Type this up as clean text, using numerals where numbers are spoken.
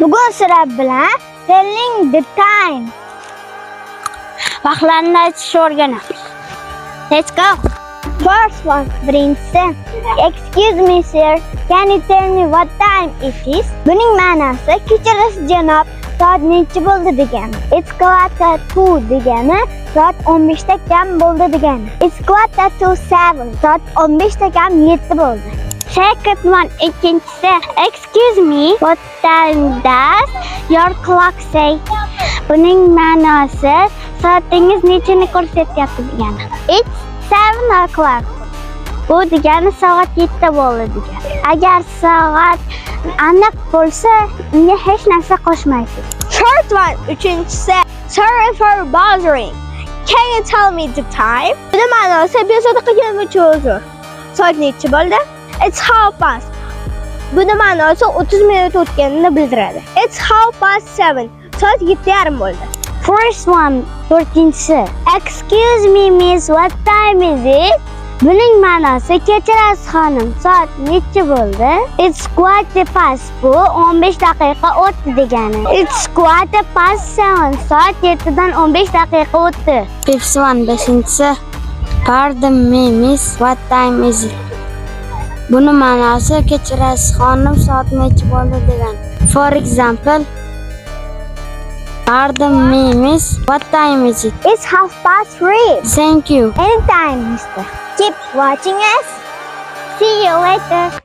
Bugun sizlar bilan telling the time vaqtlarni aytishni o'rganamiz. Let's go. First one, birinchisi. Excuse me sir, can you tell me what time it is? Buning ma'nosi kechirasiz janob, soat necha bo'ldi degani. It's quarter to degani soat 15 ta kam bo'ldi degani. It's quarter to 7, soat 15 ta kam 7 bo'ldi. Second one, ikkinchisi. Excuse me, what time does your clock say? Buning ma'nosi soatingiz nechani ko'rsatyapti degani. It's 7 o'clock. Bu degani soat 7 bo'ldi degani. Agar soat aniq bo'lsa, unga hech narsa qo'shmaysiz. Third one, uchinchisi. Sorry for bothering. Can you tell me the time? Buning ma'nosi bezovta qilganim uzr. Soat necha bo'ldi? It's half past. Buning ma'nosi 30 minut o'tganini bildiradi. It's half past 7. Soat 7:30 bo'ldi. First one, to'rtinchisi. Excuse me miss, what time is it? Buning ma'nosi kechirasiz xonim, soat necha bo'ldi? It's quarter past. Bu 15 daqiqa o'tdi degani. It's quarter past 7. Soat 7dan 15 daqiqa o'tdi. Fifth one, beshinchisi. Pardon me miss, what time is it? Buning ma'nosi kechirasiz xonim, soat necha bo'ldi degani. For example, pardon me miss, what time is it? It's 3:30. Thank you. Anytime, mister. Keep watching us. See you later.